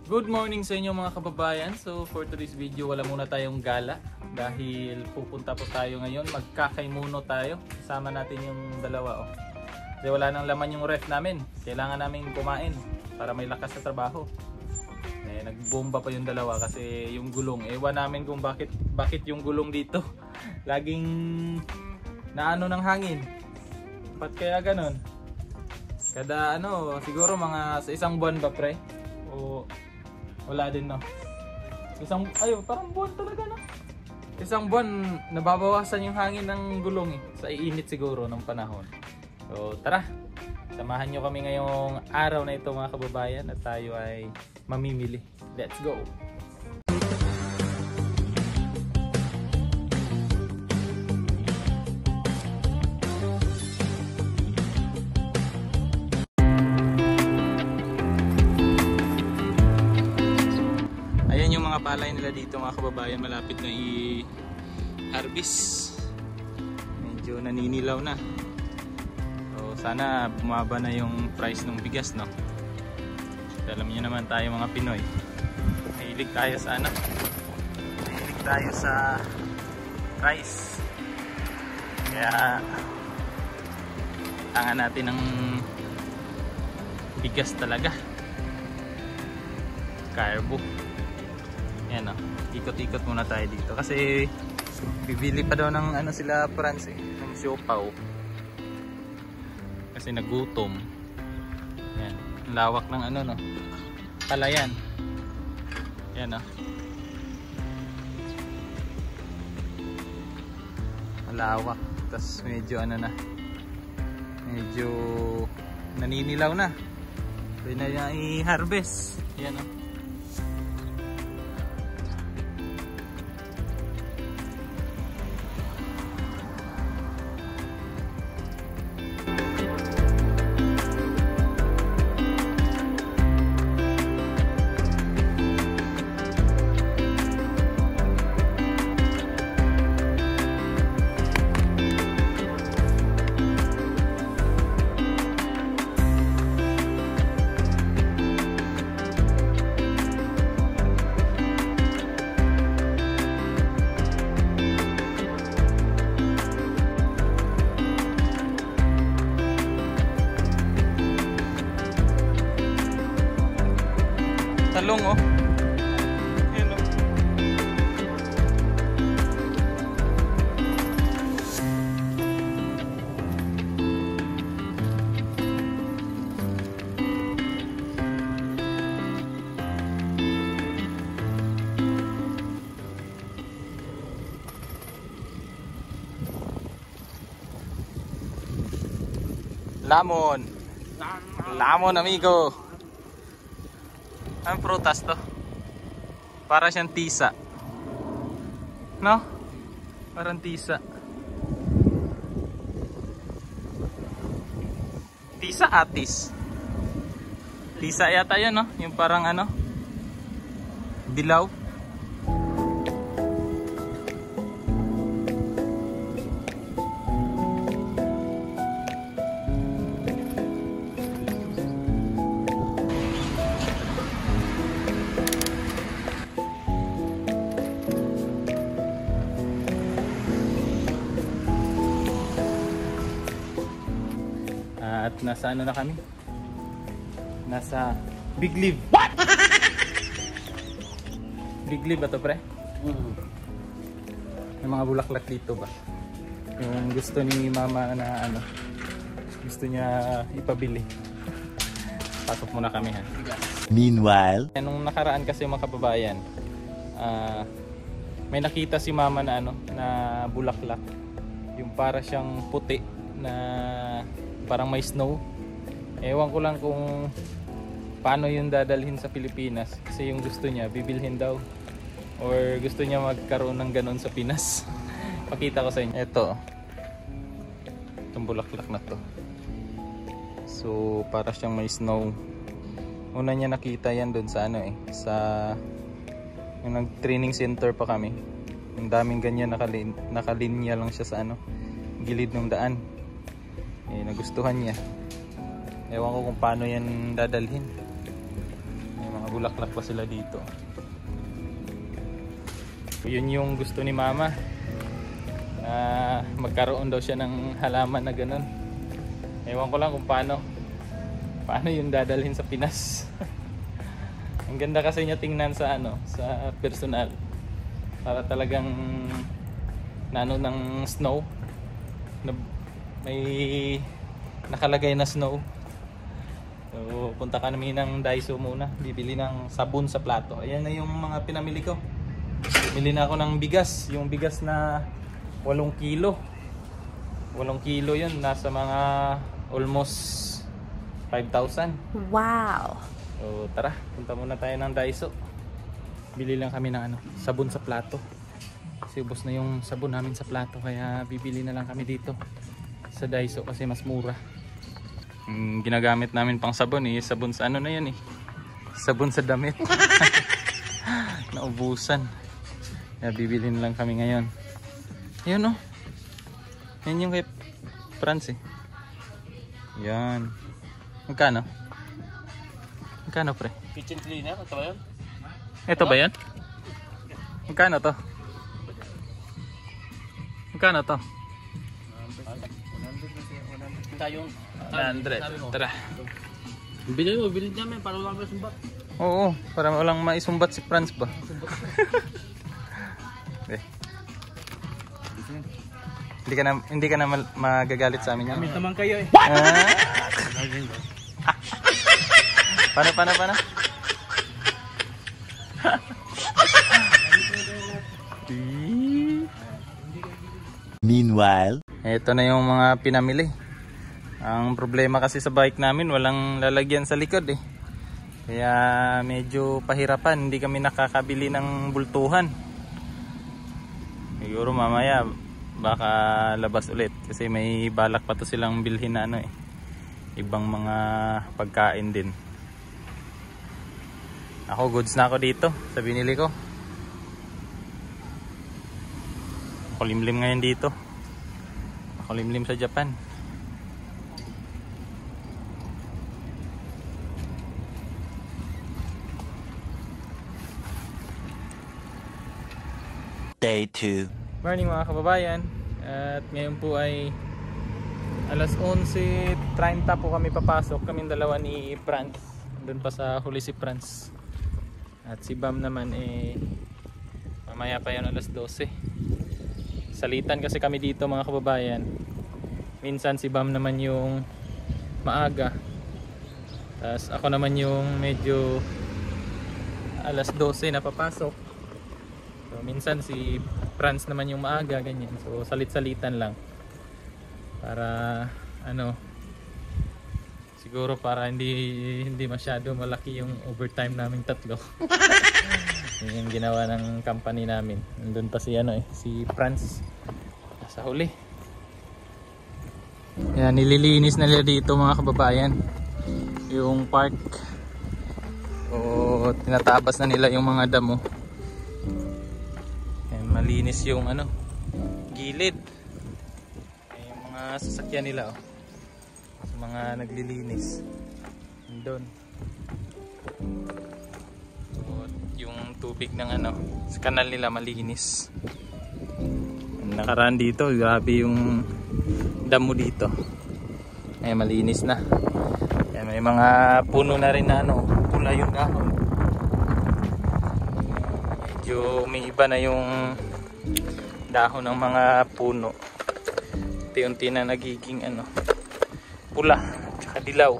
Good morning sa inyo mga kababayan. So for today's video, wala muna tayong gala dahil pupunta po tayo ngayon, magkakaimuno tayo. Kasama natin yung dalawa Kasi wala nang laman yung ref namin. Kailangan namin kumain para may lakas sa trabaho. Nagbomba pa yung dalawa kasi yung gulong, ewan namin kung bakit yung gulong dito laging naano ng hangin. Ba't kaya ganon? Kada siguro mga sa isang buwan ba pre? O wala din parang buwan talaga Isang buwan nababawasan yung hangin ng gulong sa iinit siguro ng panahon. So tara, samahan nyo kami ngayong araw na ito mga kababayan at tayo ay mamimili. Let's go! Ayan yung mga palay nila dito mga kababayan, malapit na i-harvest. Medyo naninilaw na. So sana bumaba na yung price ng bigas, no? Alam niyo naman tayo mga Pinoy, mahilig tayo sa mahilig tayo sa rice. Kaya kailangan natin ng bigas talaga, carbo. Yan ikot-ikot muna tayo dito kasi bibili pa daw ng sila Franz ng siopaw kasi nagutom. Yan, lawak ng palayan. Yan malawak, tas medyo medyo naninilaw na. Pwede na i-harvest. Yan talong Ayan Lamon amigo. Ang prutas to, para siyang tisa, no? Parang tisa atis. Tisa yata yun, no? Yung parang dilaw. At nasa na kami? Nasa Big Leaf. What? Big Leaf ba to pre? May mga bulaklak dito ba? Yung gusto ni mama na gusto niya ipabili. Pasok muna kami ha. Meanwhile, nung nakaraan kasi mga kababayan, may nakita si mama na na bulaklak. Yung para siyang puti na parang may snow. Ewan ko lang kung paano yung dadalhin sa Pilipinas kasi yung gusto niya bibilhin daw or gusto niya magkaroon ng ganon sa Pinas. Pakita ko sa inyo. Itong bulaklak na to. So para siyang may snow. Una niya nakita yan doon sa sa yung nag-training center pa kami. Yung daming ganyan nakalinya lang siya sa gilid ng daan. Nagustuhan niya. Ewan ko kung paano yan dadalhin. May mga bulaklak pa sila dito. Yun yung gusto ni mama, na magkaroon daw siya ng halaman na ganun. Ewan ko lang kung paano yung dadalhin sa Pinas. Ang ganda kasi niya tingnan sa sa personal. Para talagang nano ng snow. May nakalagay na snow. So punta kami ng Daiso muna, bibili ng sabon sa plato. Ayan na yung mga pinamili ko. Bumili na ako ng bigas, yung bigas na 8 kilo. 8 kilo yun, nasa mga almost 5,000. Wow! So tara, punta muna tayo ng Daiso. Bili lang kami ng sabon sa plato. Kasi ubos na yung sabon namin sa plato, kaya bibili na lang kami dito sa Daiso kasi mas mura. Ginagamit namin pang sabon sabon sa na yan sabon sa damit. Naubusan. Kaya bibili na lang kami ngayon. Ayun yan yung kay Franz yan. Magkano pre? Kitchen cleaner, ito ba yun? Ito ba yan? Magkano to? Magkano to? 100. Tara. Bilhin namin para wala may sumbat. Oo, para walang maisumbat si Franz ba? Hindi ka na magagalit sa amin yan. Kami naman kayo Paano? Meanwhile, ito na yung mga pinamili. Ang problema kasi sa bike namin, walang lalagyan sa likod Kaya medyo pahirapan, hindi kami nakakabili ng bultuhan. Siguro mamaya baka labas ulit kasi may balak pa to silang bilhin na ibang mga pagkain din. Ako goods na ako dito sa binili ko. Makulimlim ngayon dito. Makulimlim sa Japan. Day 2. Morning mga kababayan. At ngayon po ay alas 11:30 po kami papasok. Kaming dalawa ni Franz. Doon pa sa huli si Franz. At si Bam naman mamaya pa yun alas 12. Salitan kasi kami dito mga kababayan. Minsan si Bam naman yung maaga. Tapos ako naman yung medyo alas 12 na papasok. So, minsan si Franz naman yung maaga, ganyan. So salit-salitan lang. Para siguro para hindi masyado malaki yung overtime naming tatlo. Yung ginawa ng company namin. Nandun pa si si Franz sa huli. Yan, nililinis na nila dito mga kababayan. Yung park. O tinatabas na nila yung mga damo. Yan, malinis yung gilid. Yung mga sasakyan nila sa mga naglilinis. Doon. Yung tubig ng sa kanal nila malinis. Nakaraan dito, grabe yung damo dito. Malinis na. May mga puno na rin na pula yung dahon. Medyo may iba na yung dahon ng mga puno. Unti-unti na nagiging pula, tsaka dilaw.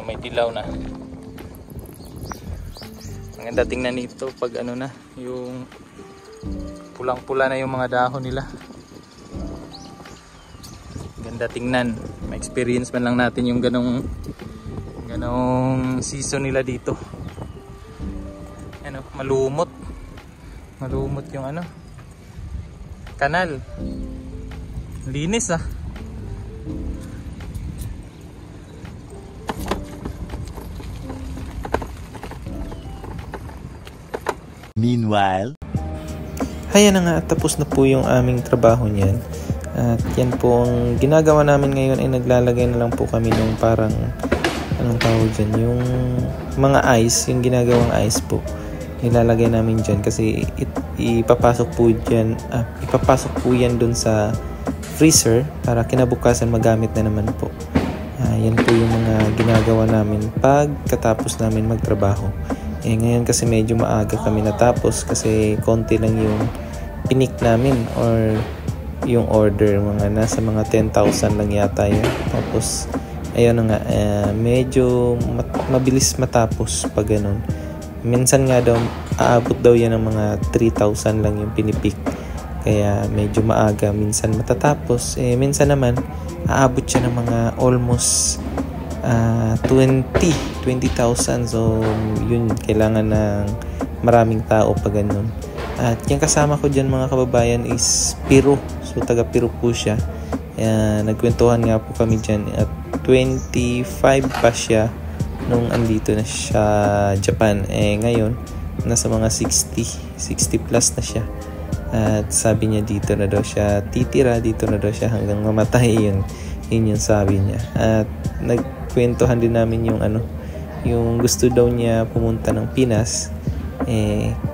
May dilaw na. Maganda tingnan nito pag na yung pulang-pula na yung mga dahon nila. Ganda tingnan. Ma-experience man lang natin yung ganong season nila dito. Malumot. Malumot yung kanal. Linis Meanwhile, Ayan na nga, tapos na po yung aming trabaho niyan. At yan po ang ginagawa namin ngayon ay naglalagay na lang po kami ng parang anong tawag dyan, yung mga ice, yung ginagawang ice po, nilalagay namin dyan kasi ipapasok po yan dun sa freezer para kinabukasan magamit na naman po. Yan po yung mga ginagawa namin pagkatapos namin magtrabaho. Ngayon kasi medyo maaga kami natapos kasi konti lang yung pinik namin or yung order, mga nasa mga 10,000 lang yata yun. Tapos ayun na nga, medyo mabilis matapos pag ganun. Minsan nga daw aabot daw yan ng mga 3,000 lang yung pinipik, kaya medyo maaga minsan matatapos. Minsan naman aabot siya ng mga almost 20,000. So yun, kailangan ng maraming tao pag ganun. At yung kasama ko dyan mga kababayan is Peru. So taga Peru po siya. Nagkwentuhan nga po kami dyan at 25 pa siya nung andito na siya Japan. Ngayon nasa mga 60 plus na siya. At sabi niya dito na daw siya titira, dito na daw siya hanggang mamatay. Yun yung sabi niya. At nagkwentuhan din namin yung gusto daw niya pumunta ng Pinas.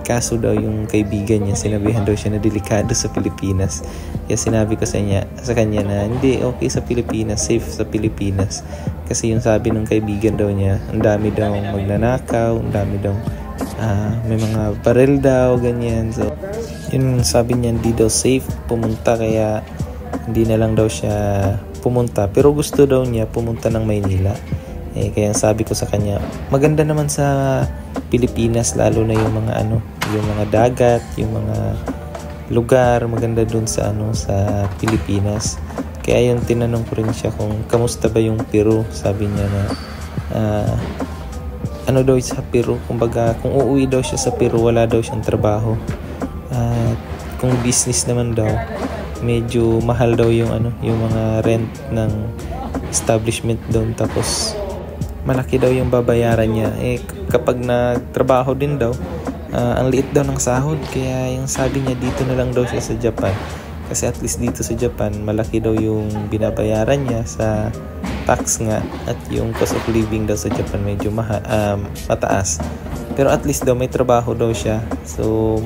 Kaso daw yung kaibigan niya, sinabihan daw siya na delikado sa Pilipinas. Kaya sinabi ko sa kanya na hindi, okay sa Pilipinas, safe sa Pilipinas. Kasi yung sabi ng kaibigan daw niya, ang dami daw magnanakaw, ang dami daw may mga baril daw, ganyan. So yun, sabi niya hindi daw safe pumunta, kaya hindi na lang daw siya pumunta. Pero gusto daw niya pumunta ng Maynila. Kaya sabi ko sa kanya, maganda naman sa Pilipinas, lalo na yung mga yung mga dagat, yung mga lugar, maganda dun sa sa Pilipinas. Kaya yung tinanong ko rin siya kung kamusta ba yung Peru. Sabi niya na daw sa Peru, kumbaga kung uuwi daw siya sa Peru, wala daw siyang trabaho. Kung business naman daw, medyo mahal daw yung yung mga rent ng establishment doon, tapos malaki daw yung babayaran niya. Kapag nagtrabaho din daw, ang liit daw ng sahod. Kaya yung sabi niya dito na lang daw siya sa Japan, kasi at least dito sa Japan malaki daw yung binabayaran niya sa tax nga, at yung cost of living daw sa Japan medyo mataas. Pero at least daw may trabaho daw siya. So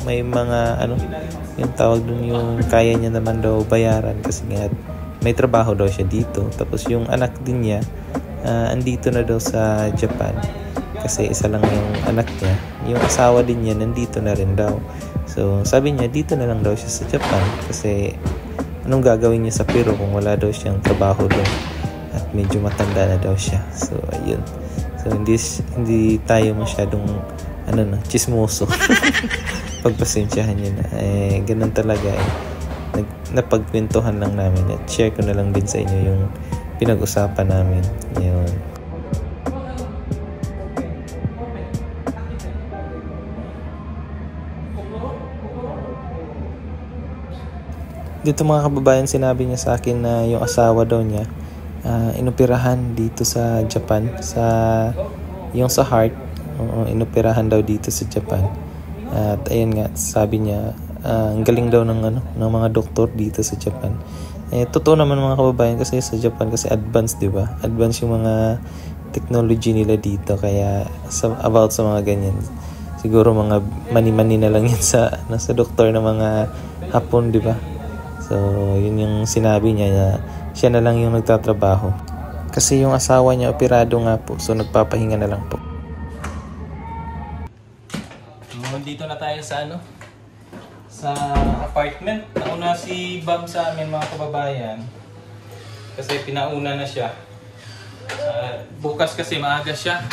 may mga yung tawag dun, yung kaya niya naman daw bayaran kasi nga may trabaho daw siya dito. Tapos yung anak din niya andito na daw sa Japan kasi isa lang yung anak niya. Yung asawa din niya nandito na rin daw. So sabi niya dito na lang daw siya sa Japan kasi anong gagawin niya sa Peru kung wala daw siyang trabaho doon, at medyo matanda na daw siya. So ayun, so hindi tayo masyadong chismoso. Pagpasensyahan niyo na, ganun talaga. Napagkwentuhan lang namin at share ko na lang din sa inyo yung pinag-usapan namin. Yun. Dito mga kababayan, sinabi niya sa akin na yung asawa daw niya inoperahan dito sa Japan, yung sa heart. Inoperahan daw dito sa Japan. At ayun nga, sabi niya ang galing daw ng mga doktor dito sa Japan. Totoo naman mga kababayan, kasi sa Japan kasi advanced, di ba? Advanced yung mga technology nila dito, kaya about sa mga ganyan. Siguro mga mani-mani na lang yan sa doktor ng mga Hapon, di ba? So yun yung sinabi niya, na siya na lang yung nagtatrabaho. Kasi yung asawa niya operado nga po, so nagpapahinga na lang po. Dito na tayo sa apartment. Nauna si Bob sa amin mga kababayan kasi pinauna na siya. Bukas kasi maaga siyang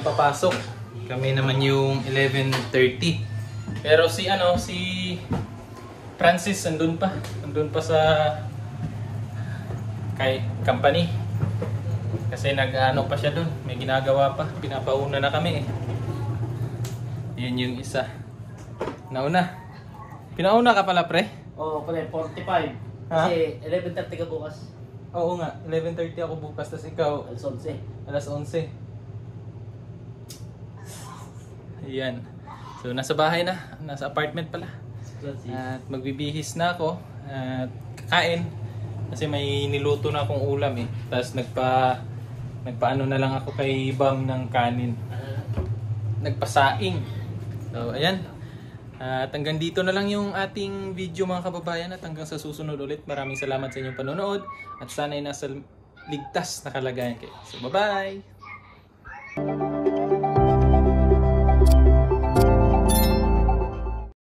papasok. Kami naman yung 11:30. Pero si Francis andun pa sa kay company kasi pa siya dun, may ginagawa pa, pinapauna na kami. Yun yung isa. Pinauna ka pala, pre? Oo, pre, 45. Ha? Kasi 11:30 ka bukas. Oo nga, 11:30 ako bukas, tas ikaw Alas 11. alas 11. Ayan. So nasa bahay na, nasa apartment pala. At magbibihis na ako at kakain. Kasi may niluto na akong ulam eh. Tapos nagpaano na lang ako kay Bam ng kanin. Nagpasaing. So ayan. At hanggang dito na lang yung ating video mga kababayan. At hanggang sa susunod ulit. Maraming salamat sa inyong panonood. At sana'y nasa ligtas na kalagayan kayo. So bye-bye!